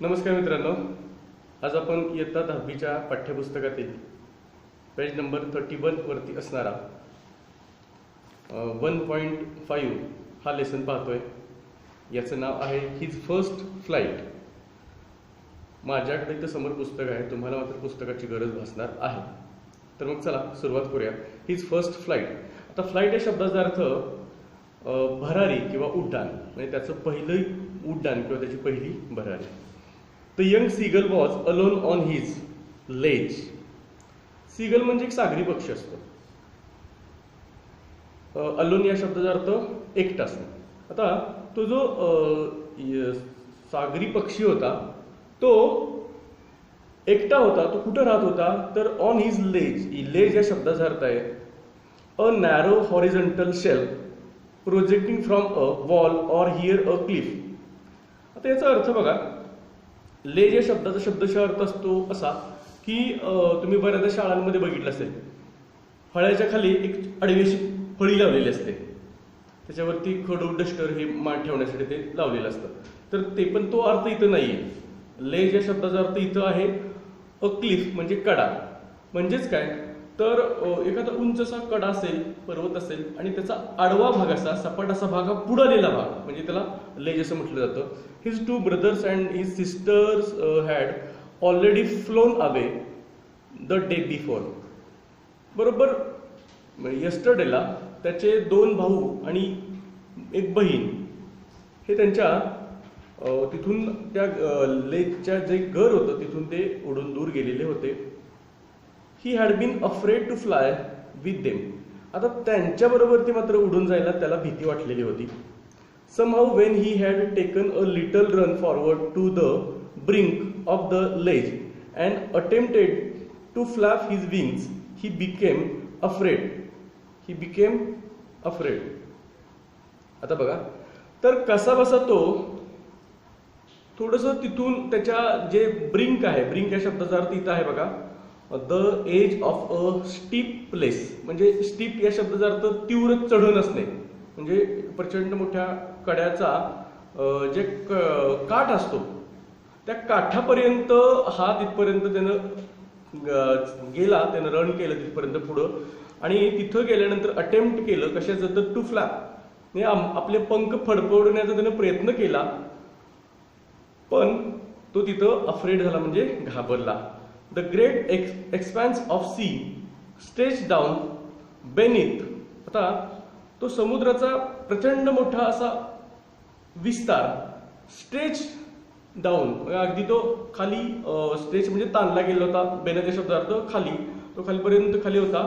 नमस्कार मित्रांनो, आज आपण इयत्ता 10वीच्या पाठ्यपुस्तकातील पेज नंबर 31 वरती असणारा 1.5 हा लेसन पाहतोय. याचं नाव आहे हिज फर्स्ट फ्लाईट. माझ्याकडे इथं समोर पुस्तक आहे, तुम्हाला मात्र पुस्तकाची गरज भासणार आहे. तर मग चला सुरुवात करूया. His first flight. आता फ्लाईट या शब्दाचा अर्थ भरारी किंवा उड्डाण, म्हणजे त्याचं पहिलं उड्डाण किंवा त्याची पहिली भरारी. The young seagull was alone on his ledge. Seagull म्हणजे एक सागरी पक्षी असतो. अलोन या शब्दाचा अर्थ एकटा असतो. आता तो जो सागरी पक्षी होता तो एकटा होता. तो कुठं राहत होता तर ऑन हिज लेज. लेज या शब्दाचा अर्थ आहे a narrow horizontal shelf projecting from a wall or here a cliff. आता याचा अर्थ बघा, लेज या शब्दाचा शब्दशः अर्थ असतो असा की तुम्ही बऱ्याचदा शाळांमध्ये बघितलं असेल, फळ्याच्या खाली एक आडवी फळी लावलेली असते, त्याच्यावरती खडू डस्टर हे मान ठेवण्यासाठी ते लावलेलं असतं. तर ते पण तो अर्थ इथं नाहीये. लेज या शब्दाचा अर्थ इथं आहे अ क्लिफ म्हणजे कडा. म्हणजेच काय तर एखादा उंच असा कडा असेल, पर्वत असेल आणि त्याचा आडवा भाग असा सपाट असा भाग हा पुढालेला भाग म्हणजे त्याला लेज असं म्हटलं जातं. His 2 brothers and his sisters had already flown away the day before. बरोबर यस्टरडेला त्याचे 2 भाऊ आणि एक बहीण हे त्यांच्या तिथून त्या लेकच्या जे घर होतं तिथून ते उडून दूर गेलेले होते. He had been afraid to fly with them. आता त्यांच्याबरोबर ती मात्र उडून जायला त्याला भीती वाटलेली होती. Somehow when he had taken a little run forward to the brink of the ledge and attempted to flap his wings, he became afraid. He became afraid. आता बघा, तर कसा बसा तो थोडंसं तिथून त्याच्या जे ब्रिंक आहे, ब्रिंक या शब्दाचा अर्थ इथं आहे बघा, the edge of a steep place. म्हणजे स्टीप या शब्दाचा अर्थ तीव्र चढण असणे, म्हणजे प्रचंड मोठ्या कड्याचा जे काठ असतो त्या काठापर्यंत हा तिथपर्यंत त्यानं गेला, त्यानं रन केलं तिथपर्यंत पुढं. आणि तिथं गेल्यानंतर अटेम्प्ट केलं कशाचं तर टू फ्लॅप, म्हणजे आपले पंख फडफडण्याचा त्यानं प्रयत्न केला, पण तो तिथं अफ्रेड झाला म्हणजे घाबरला. The great expanse of sea stretch down beneath. आता तो समुद्राचा प्रचंड मोठा असा विस्तार, स्ट्रेच डाऊन अगदी तो खाली, स्ट्रेच म्हणजे ताणला गेला होता, बेनिथ या शब्दाचा अर्थ खाली, तो खालीपर्यंत खाली होता.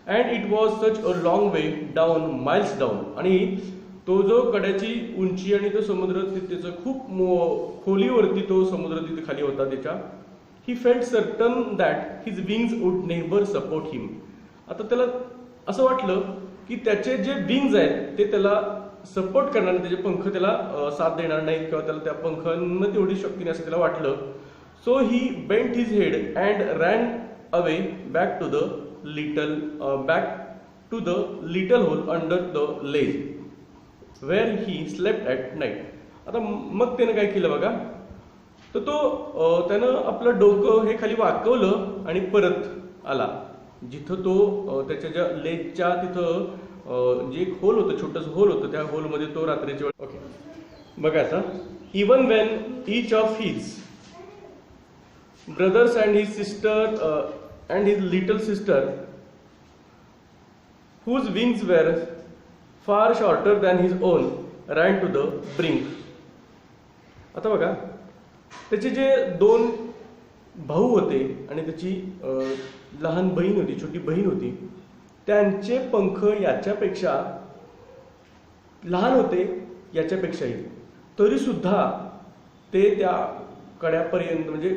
And it was such a long way down, miles down. आणि तो जो कड्याची उंची आणि तो समुद्र त्याचं खूप खोलीवरती तो समुद्र तिथे खाली होता त्याच्या. He felt certain that his wings would never support him. आता त्याला असं वाटलं की त्याचे जे विंग्स आहेत ते त्याला सपोर्ट करणार, त्याचे पंख त्याला साथ देणार नाहीत किंवा त्याला त्या पंखांना तेवढी शक्ती नाही असं त्याला वाटलं. So he bent his head and ran away back to the little hole under the ledge where he slept at night. आता मग त्यानं काय केलं बघा, तर तो त्यानं आपलं डोकं हे खाली वाकवलं आणि परत आला जिथं तो त्याच्या ज्या लेजच्या तिथं जे एक होल होतं, छोटंसं होल होतं, त्या होलमध्ये तो रात्रीच्या वेळ. ओके बघा आता, even when each of his brothers and his sister and his little sister whose wings were far shorter than his own ran to the brink. आता बघा, त्याचे जे 2 भाऊ होते आणि त्याची लहान बहीण होती, छोटी बहीण होती, त्यांचे पंख याच्यापेक्षा लहान होते याच्यापेक्षाही, तरी सुद्धा ते त्या कड्यापर्यंत म्हणजे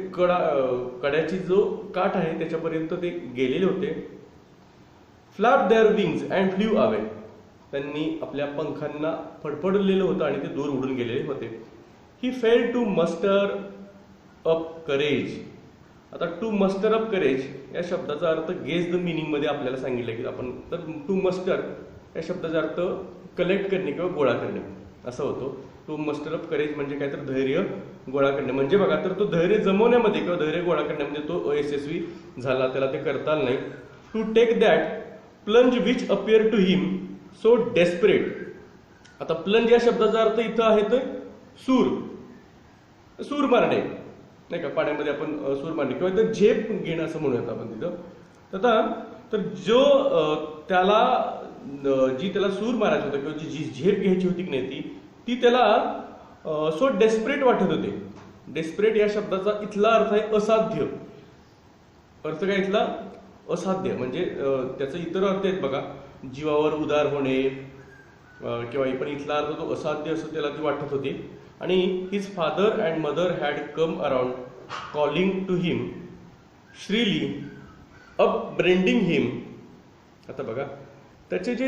कड्याची जो काठ आहे त्याच्यापर्यंत ते गेलेले होते. Flap their wings and flew away. त्यांनी आपल्या पंखांना फडफडलेलं होतं आणि ते दूर उडून गेलेले होते. He fail to muster up courage. आता टू मस्टर अप करेज या शब्दाचा अर्थ गेस द मिनिंग मध्ये आपल्याला सांगितलं की आपण, तर टू मस्टर या शब्दाचा अर्थ कलेक्ट करणे किंवा गोळा करणे असा होतो. टू मस्टर अप करेज म्हणजे काय तर धैर्य गोळा करणे. म्हणजे बघा तर तो धैर्य जमवण्यामध्ये किंवा धैर्य गोळा करण्यामध्ये तो अयशस्वी झाला, त्याला ते करता आलं नाही. To take that plunge which appear to him so desperate. आता प्लंज या शब्दाचा अर्थ इथं आहे तर सूर मारणे नाही का, पाण्यामध्ये आपण सूर मारणे किंवा इथं झेप घेणं असं म्हणूयात आपण तिथं. आता तर जो त्याला जी त्याला सूर मारायचा होता किंवा जी झेप घ्यायची होती की नाही ती त्याला सो डेस्परेट वाटत होते. डेस्परेट या शब्दाचा इथला अर्थ आहे असाध्य. अर्थ काय इथला असाध्य, म्हणजे त्याचा इतर अर्थ आहेत बघा, जीवावर उदार होणे किंवा पण इथला अर्थ तो असाध्य असं त्याला ती वाटत होती. आणि his father and mother had come around calling to him shrilly upbraiding him. आता बघा त्याचे जे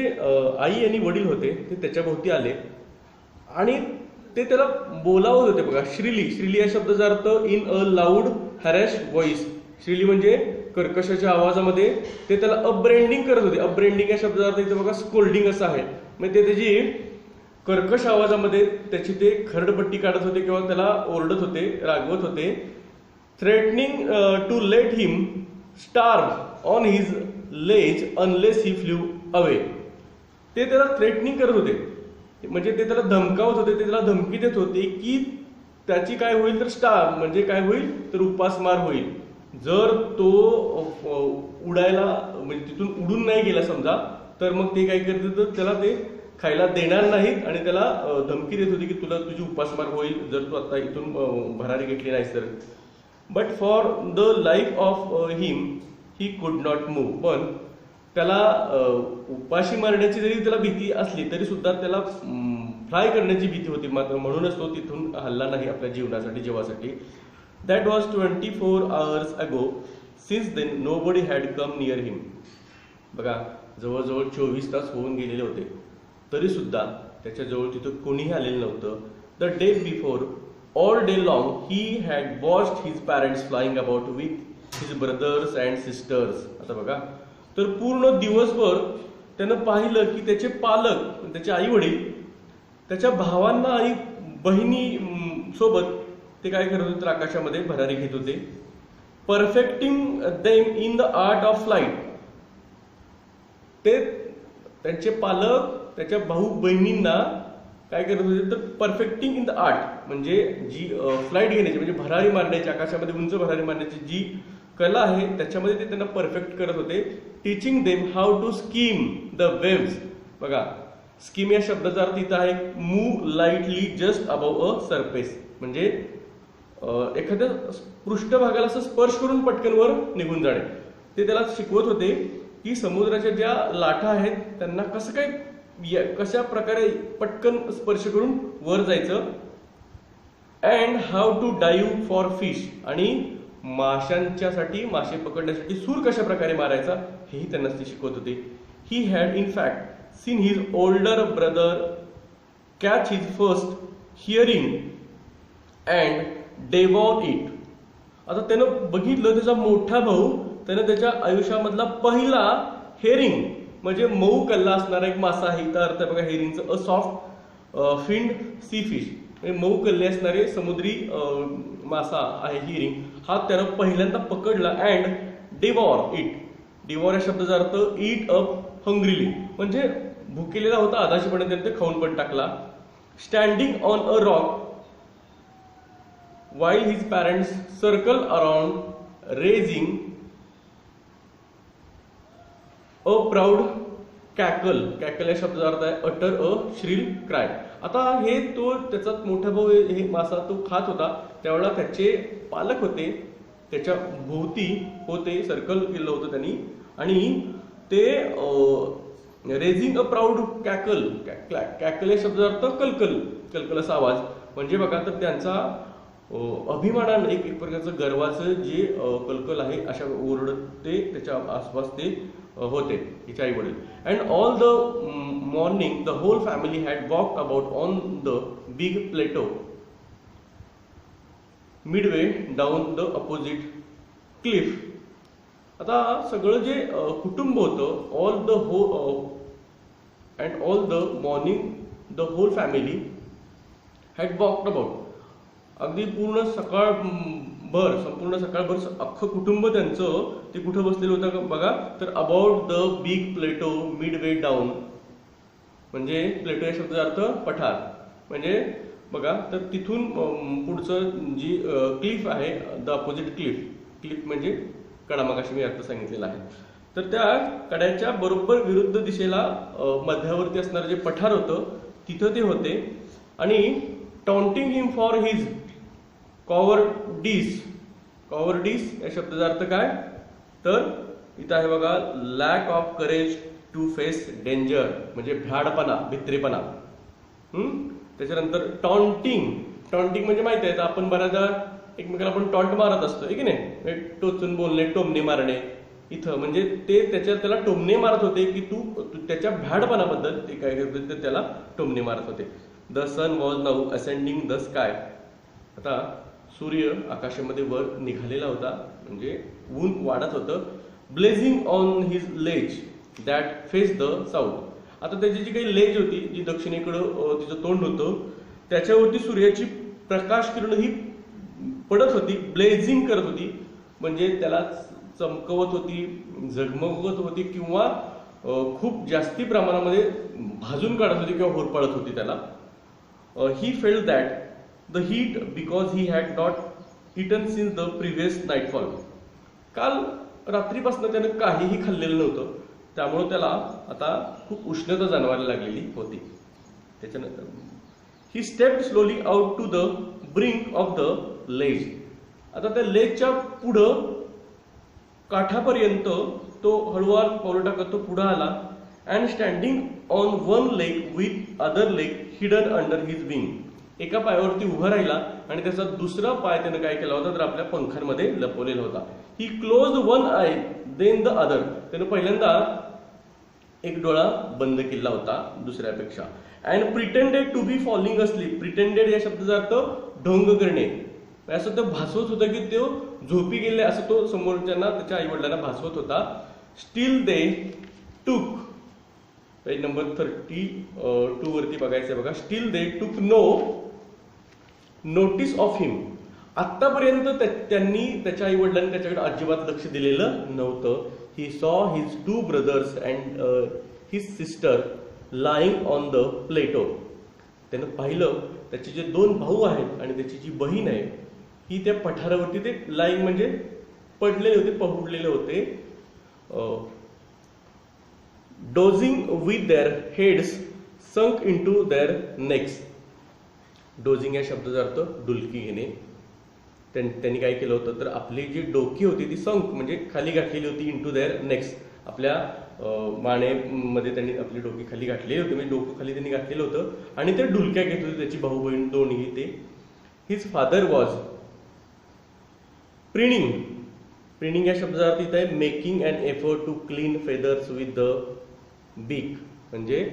आई आणि वडील होते ते त्याच्या भोवती आले आणि ते त्याला बोलावत होते बघा. श्रीली या शब्दाचा अर्थ इन अ लाऊड हॅरॅश व्हॉइस. श्रीली म्हणजे कर्कशाच्या आवाजामध्ये ते त्याला अपब्रेंडिंग करत होते. अपब्रेंडिंग या शब्दाचा अर्थ इथे बघा स्कोल्डिंग असा आहे. म्हणजे ते त्याची कर्कश आवाजामध्ये त्याची ते खरडपट्टी काढत होते किंवा त्याला ओरडत होते, रागवत होते. Threatening to let him starve on his ledge unless he flew away. ते त्याला थ्रेटनिंग करत होते, म्हणजे ते त्याला धमकावत होते, ते त्याला धमकी देत होते की त्याची काय होईल तर स्टार्व म्हणजे काय होईल तर उपासमार होईल. जर तो उडायला म्हणजे तिथून उडून नाही गेला समजा तर मग ते काय करते तर त्याला ते खायला देणार नाहीत आणि त्याला धमकी देत होती की तुला तुझी उपासमार होईल जर तू आता इथून भरारी घेतली नाहीस तर. But for the life of him he could not move. पण त्याला उपाशी मारण्याची जरी त्याला भीती असली तरी सुद्धा त्याला फ्राय करण्याची भीती होती, मात्र म्हणूनच तो तिथून हल्ला नाही आपल्या जीवनासाठी जीवासाठी. That was 24 hours ago. Since then nobody had come near him. बघा जवळजवळ 24 तास होऊन गेलेले होते तरी सुद्धा त्याच्याजवळ तिथं कोणीही आलेलं नव्हतं. The day before all day long he had watched his parents flying about with his brothers and sisters. आता बघा तर पूर्ण दिवसभर त्यानं पाहिलं की त्याचे पालक त्याचे आई वडील त्याच्या भावांना आणि बहिणी सोबत ते काय करत होते तर आकाशामध्ये भरारी घेत होते. Perfecting them in the art of flight. ते त्यांचे पालक त्याच्या भाऊ बहिणींना काय करत होते तर परफेक्टिंग इन द आर्ट म्हणजे जी फ्लाईट घेण्याची म्हणजे भरारी मारण्याची आकाशामध्ये उंच भरारी मारण्याची जी कला आहे त्याच्यामध्ये ते त्यांना परफेक्ट करत होते. Teaching them how to skim the waves. बघा स्कीम या शब्दाचा अर्थ इथं आहे move lightly just above a surface. म्हणजे एखाद्या पृष्ठभागाला असं स्पर्श करून पटकन वर निघून जाणे. ते त्याला शिकवत होते की समुद्राच्या ज्या लाटा आहेत त्यांना कसं काय कशा प्रकारे पटकन स्पर्श करून वर जायचं. And how to dive for fish. आणि माशांच्यासाठी मासे पकडण्यासाठी सूर कशा प्रकारे मारायचा हेही त्यांना ते शिकवत होते. He had in fact seen his older brother catch his first herring and devour it. आता त्यानं बघितलं त्याचा मोठा भाऊ त्यानं त्याच्या आयुष्यामधला पहिला हेरिंग म्हणजे मऊ कल्ला असणारा एक मासा आहे. इथं अर्थ बघा हेरिंगचं अ सॉफ्ट फिंड सी फिश म्हणजे मऊ कल्ले असणारे समुद्री मासा आहे हिरिंग. हा त्यानं पहिल्यांदा पकडला. And डिवॉर it. डिवॉर या शब्दाचा अर्थ ईट अप हंग्रीली म्हणजे भुकेलेला होता आदाशीपणे त्याने ते खाऊन पण टाकला. Standing on a rock while his parents circle around raising a proud cackle. cackle या शब्दाचा अर्थ आहे utter a shrill cry. आता हे तो त्याचा मोठा भाऊ हे मासा तो खात होता त्यावेळेला त्याचे पालक होते त्याच्या भोवती होते, सर्कल केलं होतं त्यांनी आणि ते रेझिंग अ प्राऊड कॅकल. कॅकल या शब्दाचा अर्थ कलकल, कलकल असा आवाज. म्हणजे बघा तर त्यांचा अभिमानानं एक प्रकारचं गर्वाचं जे कलकल आहे अशा ओरडते त्याच्या आसपास ते होते तिचे आई वडील. And all the morning the whole family had walked about on the big plateau midway down the opposite cliff. आता सगळं जे कुटुंब होतं all the morning the whole family had walked about, अगदी पूर्ण संपूर्ण सकाळभर अख्खं कुटुंब त्यांचं ते कुठं बसलेलं होतं बघा, तर about the big plateau mid way down, म्हणजे प्लेटो या शब्दाचा अर्थ पठार, म्हणजे बघा तर तिथून पुढचं जी क्लिफ आहे, द अपोजिट क्लिफ म्हणजे कडा, मगाशी मी अर्थ सांगितलेला आहे, तर त्या कड्याच्या बरोबर विरुद्ध दिशेला मध्यावरती असणारं जे पठार होतं तिथं ते होते. आणि taunting him for his cowardice या शब्दाचा अर्थ काय, तर इथं आहे बघा lack of courage to face danger, म्हणजे भ्याडपणा, भित्रेपणा. त्याच्यानंतर टॉन्टिंग म्हणजे माहिती आहे, तर आपण बऱ्याचदा एकमेकाला आपण टॉन्ट मारत असतो की नाही, टोचून बोलणे, टोमणे मारणे. इथं म्हणजे ते त्याला टोमणे मारत होते की तू त्याच्या भ्याडपणाबद्दल ते काय करत होते, त्याला टोमणे मारत होते. The sun was now ascending the sky, आता सूर्य आकाशामध्ये वर निघालेला होता, म्हणजे ऊन वाढत होतं. Blazing on his ledge that face the south, आता त्याची जी काही लेज होती, जी दक्षिणेकडं तिचं तोंड होतं, त्याच्यावरती सूर्याची प्रकाश किरण ही पडत होती, ब्लेझिंग करत होती, म्हणजे त्याला चमकवत होती, झगमगत होती, किंवा खूप जास्ती प्रमाणामध्ये भाजून काढत होती किंवा होरपळत होती त्याला. He felt that the heat because he had not eaten since the previous nightfall, काल रात्रीपासून त्यानं काहीही खाल्लेलं नव्हतं, त्यामुळे त्याला आता खूप उष्णता जाणवायला लागलेली होती. त्याच्यानंतर he stepped slowly out to the brink of the ledge, आता त्या लेजच्या पुढं काठापर्यंत तो हळूवार पाऊल टाकत तो पुढे आला. And standing on one leg with other leg hidden under his wing, एका पायावरती उभा राहिला आणि त्याचा दुसरा पाय त्यानं काय केला होता, तर आपल्या पंखांमध्ये लपवलेला होता. He closed one eye then the other, त्यानं पहिल्यांदा एक डोळा बंद केला होता दुसऱ्यापेक्षा. And pretended to be falling asleep, pretended या शब्दाचा अर्थ ढोंग करणे, असं तो भासवत होता की तो झोपी गेले, असं तो समोरच्यांना त्याच्या आई वडिलांना भासवत होता. स्टील दे टूक, पेज नंबर 32 वरती बघायचंय बघा. स्टील दे टूक नो नोटीस ऑफ हिम, आतापर्यंत त्यांनी त्याच्या आई वडिलांनी त्याच्याकडे अजिबात लक्ष दिलेलं नव्हतं. He saw his 2 brothers and his sister lying on the plateau, त्यानं पाहिलं त्याचे जे 2 भाऊ आहेत आणि त्याची जी बहीण आहे ही त्या पठारावरती ते लाईंग म्हणजे पडलेले होते, पहुडलेले होते. Dozing with their heads sunk in to their necks, dozing या शब्दाचा अर्थ डुलकी घेणे. त्यांनी काय केलं होतं, तर आपली जी डोकी होती ती संक म्हणजे खाली गाठलेली होती, इन टू देअर नेक्स, आपल्या मानेमध्ये त्यांनी आपली डोकी खाली घातलेली होती, म्हणजे डोकं खाली त्यांनी घातलेलं होतं आणि ते डुलक्या घेत होते त्याची भाऊ बहीण दोन्ही ते. हिज फादर वॉज प्रिनिंग या शब्दाचा अर्थ इथं आहे making an effort to clean feathers with the beak, म्हणजे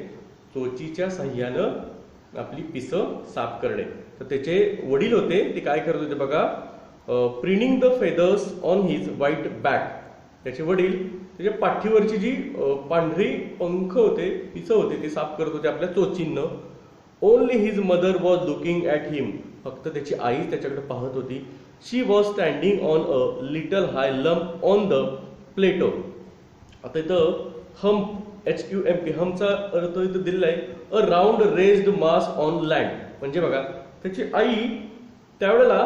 चोचीच्या साह्यानं आपली पिसं साफ करणे. तर त्याचे वडील होते ते काय करत होते बघा, preening the feathers on his white back, त्याचे वडील त्याच्या पाठीवरची जी पांढरी पंख होते, पिसं होते, ते साफ करत होते आपल्या चोचींनं. Only his mother was looking at him, फक्त त्याची आई त्याच्याकडे पाहत होती. She was standing on a little high lump on the plateau, आता इथं हम्प HUMP, हमचा अर्थ इथं दिलेला आहे a round raised mass on land, म्हणजे बघा त्याची आई त्यावेळेला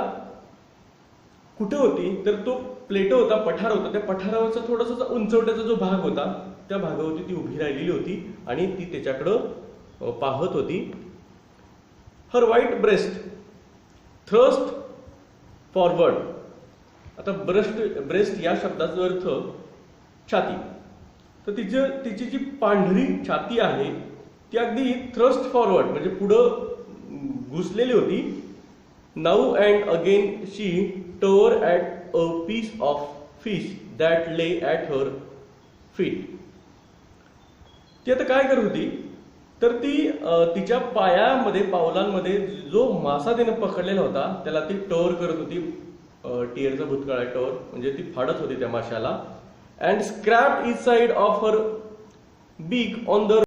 कुठे होती, तर तो प्लेटो होता, पठार होता, त्या पठारावरचा थोडासा उंचवट्याचा जो भाग होता त्या भागावरती ती उभी राहिलेली होती आणि ती त्याच्याकडं पाहत होती. हर व्हाईट ब्रेस्ट थ्रस्ट फॉरवर्ड, आता ब्रेस्ट या शब्दाचा अर्थ छाती, तर तिची जी पांढरी छाती आहे ती अगदी थ्रस्ट फॉरवर्ड म्हणजे पुढं घुसलेली होती. Now and again she tore at a piece of fish that lay at her feet, ती आता काय करत होती, तर ती तिच्या पायामध्ये पावलांमध्ये जो मासा तिने पकडलेला होता त्याला ती टोअर करत होती. टिअरचा भूतकाळ आहे, टोअर म्हणजे ती फाडत होती त्या माशाला. And scrap is side of her बीक ऑन द